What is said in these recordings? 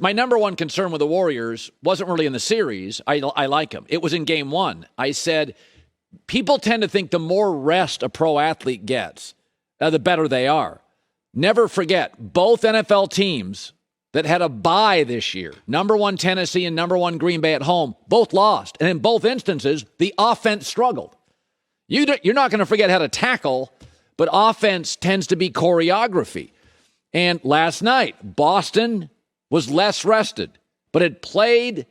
My number one concern with the Warriors wasn't really in the series. I like them. It was in game one. I said, people tend to think the more rest a pro athlete gets, the better they are. Never forget, both NFL teams that had a bye this year, number one Tennessee and number one Green Bay at home, both lost. And in both instances, the offense struggled. You're not going to forget how to tackle, but offense tends to be choreography. And last night, Boston was less rested, but it played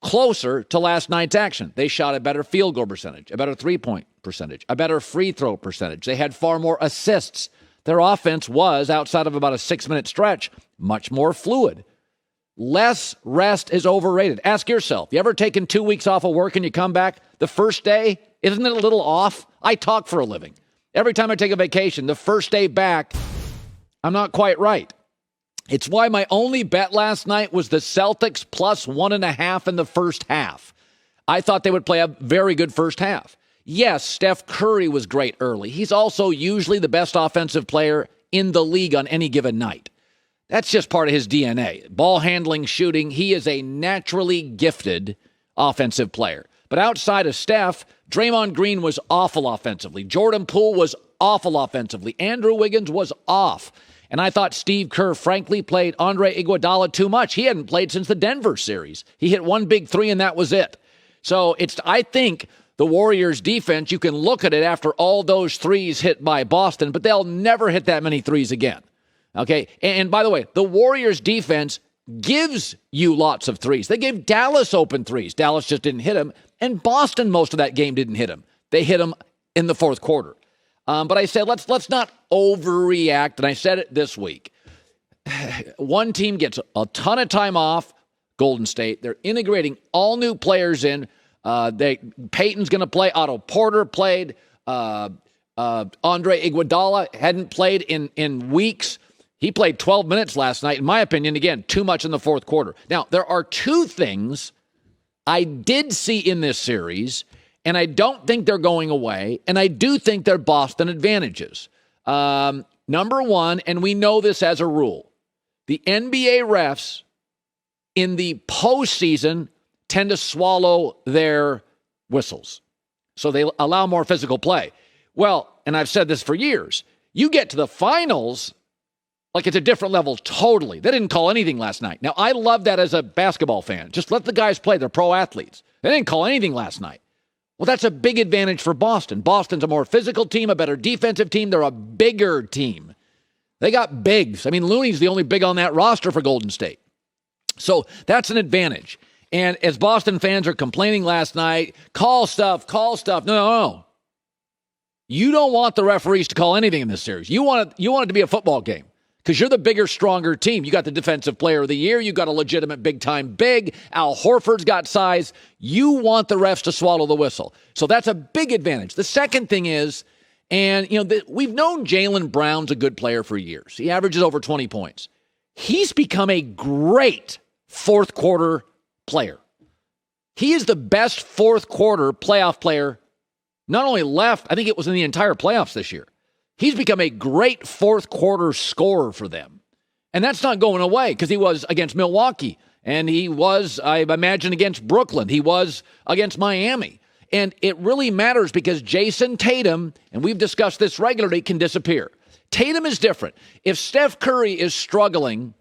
closer to last night's action. They shot a better field goal percentage, a better three-point percentage, a better free throw percentage. They had far more assists. Their offense was, outside of about a 6-minute stretch, much more fluid. Less rest is overrated. Ask yourself, you ever taken 2 weeks off of work and you come back the first day? Isn't it a little off? I talk for a living. Every time I take a vacation, the first day back, I'm not quite right. It's why my only bet last night was the Celtics plus 1.5 in the first half. I thought they would play a very good first half. Yes, Steph Curry was great early. He's also usually the best offensive player in the league on any given night. That's just part of his DNA. Ball handling, shooting, he is a naturally gifted offensive player. But outside of Steph, Draymond Green was awful offensively. Jordan Poole was awful offensively. Andrew Wiggins was off. And I thought Steve Kerr, frankly, played Andre Iguodala too much. He hadn't played since the Denver series. He hit one big three, and that was it. So I think the Warriors' defense, you can look at it after all those threes hit by Boston, but they'll never hit that many threes again. Okay? And by the way, the Warriors' defense gives you lots of threes. They gave Dallas open threes. Dallas just didn't hit them. And Boston, most of that game, didn't hit them. They hit them in the fourth quarter. But I said, let's not overreact. And I said it this week. One team gets a ton of time off, Golden State. They're integrating all new players in. Peyton's going to play. Otto Porter played. Andre Iguodala hadn't played in weeks. He played 12 minutes last night. In my opinion, again, too much in the fourth quarter. Now, there are two things I did see in this series, and I don't think they're going away, and I do think they're Boston advantages. Number one, and we know this as a rule, the NBA refs in the postseason tend to swallow their whistles. So they allow more physical play. Well, and I've said this for years, you get to the finals, like it's a different level totally. They didn't call anything last night. Now, I love that as a basketball fan. Just let the guys play. They're pro athletes. They didn't call anything last night. Well, that's a big advantage for Boston. Boston's a more physical team, a better defensive team. They're a bigger team. They got bigs. I mean, Looney's the only big on that roster for Golden State. So that's an advantage. And as Boston fans are complaining last night, call stuff. No. You don't want the referees to call anything in this series. You want it to be a football game because you're the bigger, stronger team. You got the defensive player of the year. You got a legitimate big-time big. Al Horford's got size. You want the refs to swallow the whistle. So that's a big advantage. The second thing is, and we've known Jaylen Brown's a good player for years. He averages over 20 points. He's become a great fourth quarter player. He is the best fourth quarter playoff player, not only left, I think it was in the entire playoffs this year. He's become a great fourth quarter scorer for them. And that's not going away because he was against Milwaukee. And he was, I imagine, against Brooklyn. He was against Miami. And it really matters because Jayson Tatum, and we've discussed this regularly, can disappear. Tatum is different. If Steph Curry is struggling,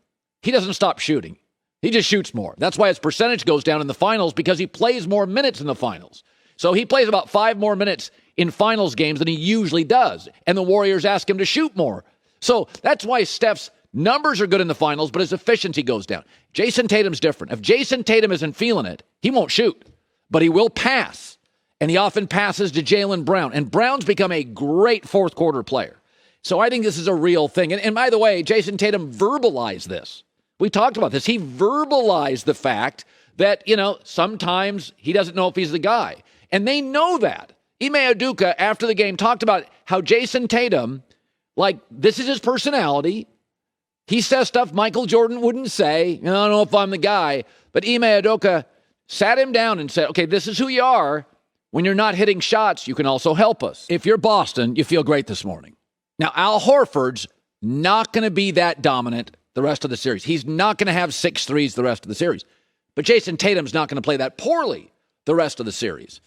he doesn't stop shooting. He just shoots more. That's why his percentage goes down in the finals because he plays more minutes in the finals. So he plays about 5 more minutes in finals games than he usually does. And the Warriors ask him to shoot more. So that's why Steph's numbers are good in the finals, but his efficiency goes down. Jayson Tatum's different. If Jayson Tatum isn't feeling it, he won't shoot, but he will pass. And he often passes to Jaylen Brown. And Brown's become a great fourth quarter player. So I think this is a real thing. And by the way, Jayson Tatum verbalized this. We talked about this. He verbalized the fact that, sometimes he doesn't know if he's the guy. And they know that. Ime Udoka, after the game, talked about how Jayson Tatum, this is his personality. He says stuff Michael Jordan wouldn't say. I don't know if I'm the guy. But Ime Udoka sat him down and said, okay, this is who you are. When you're not hitting shots, you can also help us. If you're Boston, you feel great this morning. Now, Al Horford's not going to be that dominant the rest of the series. He's not going to have 6 threes the rest of the series. But Jayson Tatum's not going to play that poorly the rest of the series.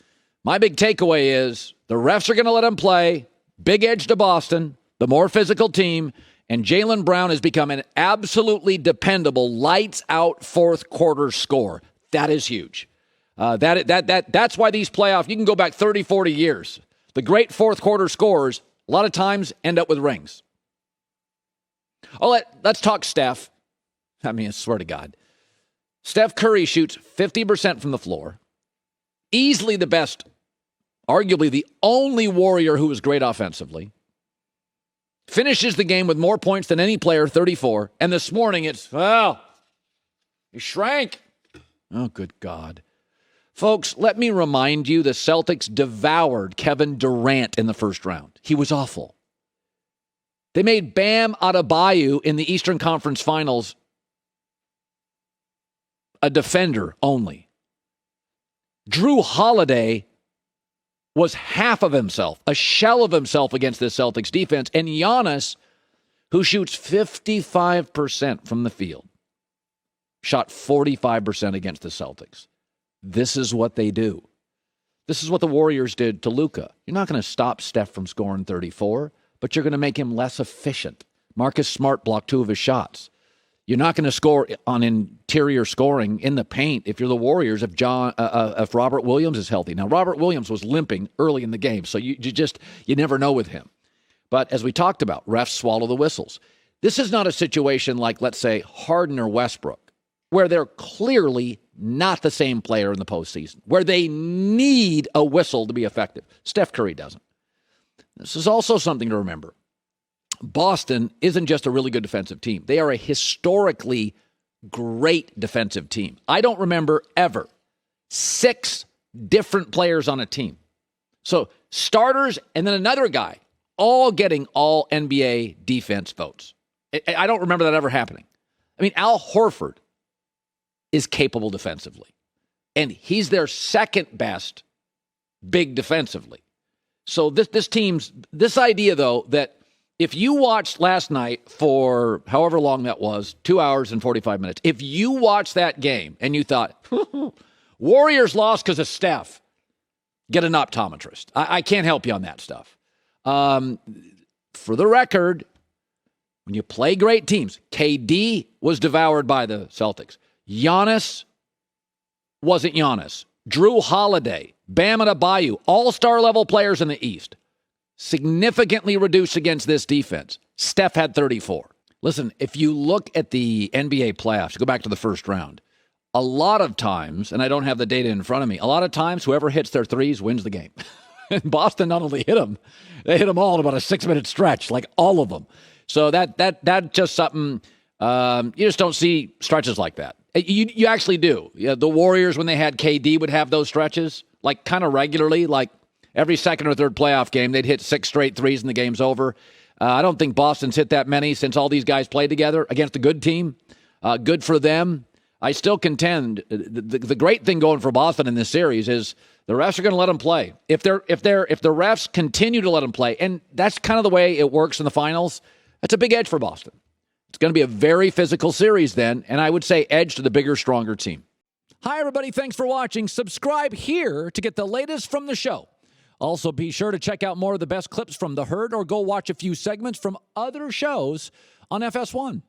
My big takeaway is the refs are going to let him play. Big edge to Boston, the more physical team, and Jaylen Brown has become an absolutely dependable, lights-out fourth-quarter scorer. That is huge. That's why these playoffs, you can go back 30, 40 years. The great fourth-quarter scorers, a lot of times, end up with rings. Let's talk Steph. I swear to God. Steph Curry shoots 50% from the floor. Easily the best, arguably the only Warrior who is great offensively. Finishes the game with more points than any player, 34. And this morning he shrank. Oh, good God. Folks, let me remind you, the Celtics devoured Kevin Durant in the first round. He was awful. They made Bam Adebayo in the Eastern Conference Finals a defender only. Drew Holiday was half of himself, a shell of himself against this Celtics defense. And Giannis, who shoots 55% from the field, shot 45% against the Celtics. This is what they do. This is what the Warriors did to Luka. You're not going to stop Steph from scoring 34, but you're going to make him less efficient. Marcus Smart blocked 2 of his shots. You're not going to score on interior scoring in the paint if you're the Warriors, if Robert Williams is healthy. Now, Robert Williams was limping early in the game, so you never know with him. But as we talked about, refs swallow the whistles. This is not a situation like, let's say, Harden or Westbrook, where they're clearly not the same player in the postseason, where they need a whistle to be effective. Steph Curry doesn't. This is also something to remember. Boston isn't just a really good defensive team. They are a historically great defensive team. I don't remember ever 6 different players on a team. So starters and then another guy all getting all NBA defense votes. I don't remember that ever happening. Al Horford is capable defensively, and he's their second best big defensively. So this idea, though, that if you watched last night for however long that was, 2 hours and 45 minutes, if you watched that game and you thought, Warriors lost because of Steph, get an optometrist. I can't help you on that stuff. For the record, when you play great teams, KD was devoured by the Celtics. Giannis wasn't Giannis. Drew Holiday, Bam Adebayo, all-star level players in the East, significantly reduced against this defense. Steph had 34. Listen, if you look at the NBA playoffs, go back to the first round, a lot of times, and I don't have the data in front of me, a lot of times whoever hits their threes wins the game. And Boston not only hit them, they hit them all in about a 6-minute stretch, like all of them. So that just something, you just don't see stretches like that. You actually do. Yeah, the Warriors, when they had KD, would have those stretches, like kind of regularly, like every second or third playoff game, they'd hit 6 straight threes and the game's over. I don't think Boston's hit that many since all these guys played together against a good team. Good for them. I still contend the great thing going for Boston in this series is the refs are going to let them play. If the refs continue to let them play, and that's kind of the way it works in the finals, that's a big edge for Boston. It's going to be a very physical series then, and I would say edge to the bigger, stronger team. Hi, everybody. Thanks for watching. Subscribe here to get the latest from the show. Also, be sure to check out more of the best clips from The Herd or go watch a few segments from other shows on FS1.